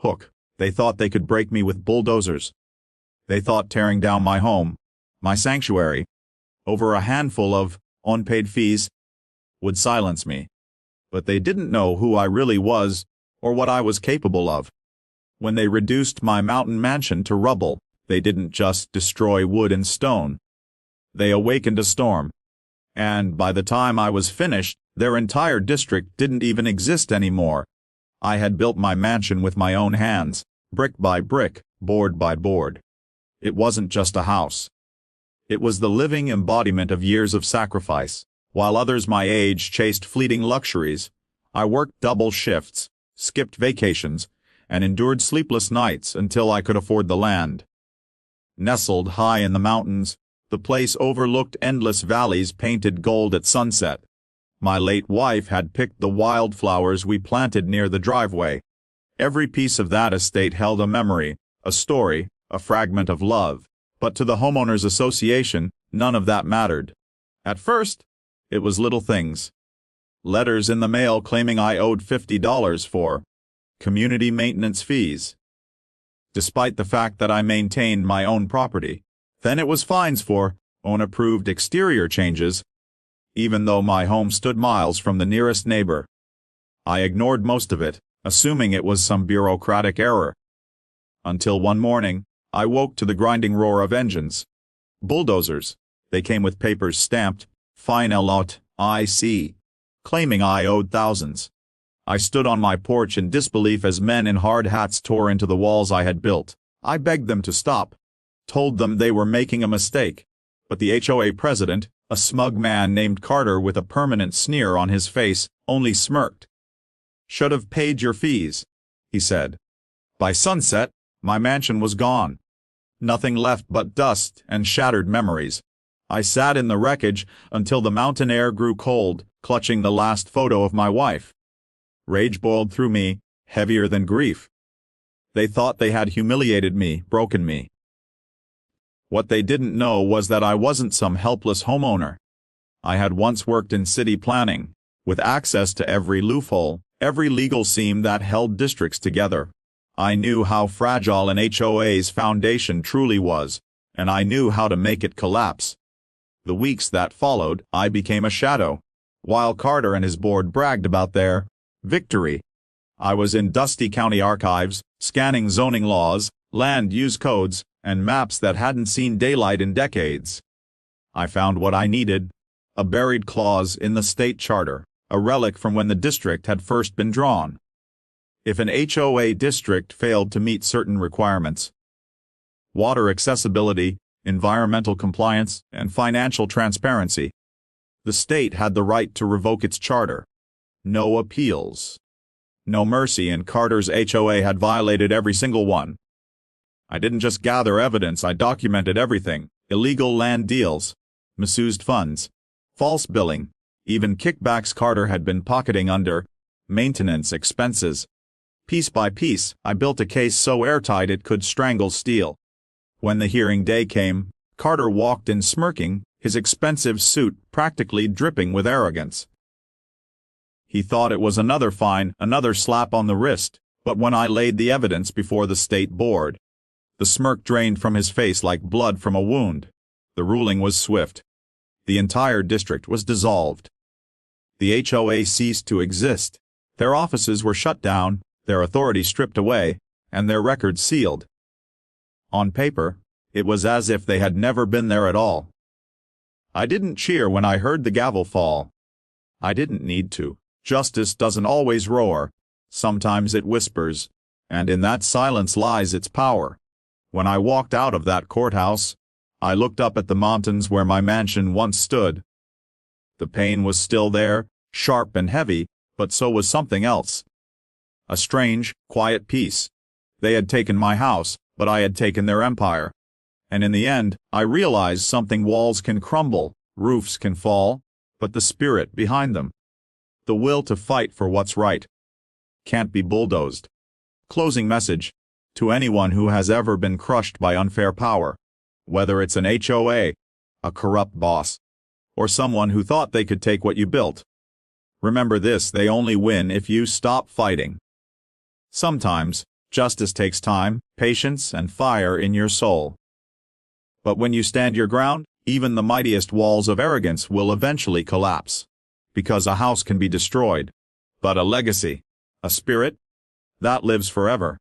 hook. They thought they could break me with bulldozers. They thought tearing down my home, my sanctuary, over a handful of unpaid fees would silence me. But they didn't know who I really was or what I was capable of. When they reduced my mountain mansion to rubble, they didn't just destroy wood and stone. They awakened a storm. And by the time I was finished, their entire district didn't even exist anymore. I had built my mansion with my own hands, brick by brick, board by board. It wasn't just a house. It was the living embodiment of years of sacrifice. While others my age chased fleeting luxuries, I worked double shifts, skipped vacations, and endured sleepless nights until I could afford the land. Nestled high in the mountains, the place overlooked endless valleys painted gold at sunset. My late wife had picked the wildflowers we planted near the driveway. Every piece of that estate held a memory, a story, a fragment of love. But to the homeowners association, none of that mattered. At first, it was little things. Letters in the mail claiming I owed $50 for community maintenance fees, despite the fact that I maintained my own property. Then it was fines for unapproved exterior changes, even though my home stood miles from the nearest neighbor. I ignored most of it, assuming it was some bureaucratic error. Until one morning, I woke to the grinding roar of engines. Bulldozers. They came with papers stamped, fine lot, IC, claiming I owed thousands. I stood on my porch in disbelief as men in hard hats tore into the walls I had built. I begged them to stop, told them they were making a mistake. But the HOA president, a smug man named Carter with a permanent sneer on his face, only smirked. "Should have paid your fees," he said. By sunset, my mansion was gone. Nothing left but dust and shattered memories. I sat in the wreckage until the mountain air grew cold, clutching the last photo of my wife. Rage boiled through me, heavier than grief. They thought they had humiliated me, broken me. What they didn't know was that I wasn't some helpless homeowner. I had once worked in city planning, with access to every loophole, every legal seam that held districts together. I knew how fragile an HOA's foundation truly was, and I knew how to make it collapse. The weeks that followed, I became a shadow. While Carter and his board bragged about their victory, I was in dusty county archives, scanning zoning laws, land use codes, and maps that hadn't seen daylight in decades. I found what I needed: a buried clause in the state charter, a relic from when the district had first been drawn. If an HOA district failed to meet certain requirements, water accessibility, environmental compliance, and financial transparency, the state had the right to revoke its charter. No appeals. No mercy, and Carter's HOA had violated every single one. I didn't just gather evidence, I documented everything: illegal land deals, misused funds, false billing, even kickbacks Carter had been pocketing under maintenance expenses. Piece by piece, I built a case so airtight it could strangle steel. When the hearing day came, Carter walked in smirking, his expensive suit practically dripping with arrogance. He thought it was another fine, another slap on the wrist, but when I laid the evidence before the state board, the smirk drained from his face like blood from a wound. The ruling was swift. The entire district was dissolved. The HOA ceased to exist. Their offices were shut down, their authority stripped away, and their records sealed. On paper, it was as if they had never been there at all. I didn't cheer when I heard the gavel fall. I didn't need to. Justice doesn't always roar. Sometimes it whispers, and in that silence lies its power. When I walked out of that courthouse, I looked up at the mountains where my mansion once stood. The pain was still there, sharp and heavy, but so was something else. A strange, quiet peace. They had taken my house, but I had taken their empire. And in the end, I realized something: walls can crumble, roofs can fall, but the spirit behind them, the will to fight for what's right, can't be bulldozed. Closing message: to anyone who has ever been crushed by unfair power, whether it's an HOA, a corrupt boss, or someone who thought they could take what you built, remember this: they only win if you stop fighting. Sometimes, Justice takes time, patience, and fire in your soul. But when you stand your ground, even the mightiest walls of arrogance will eventually collapse. Because a house can be destroyed, but a legacy, a spirit, that lives forever.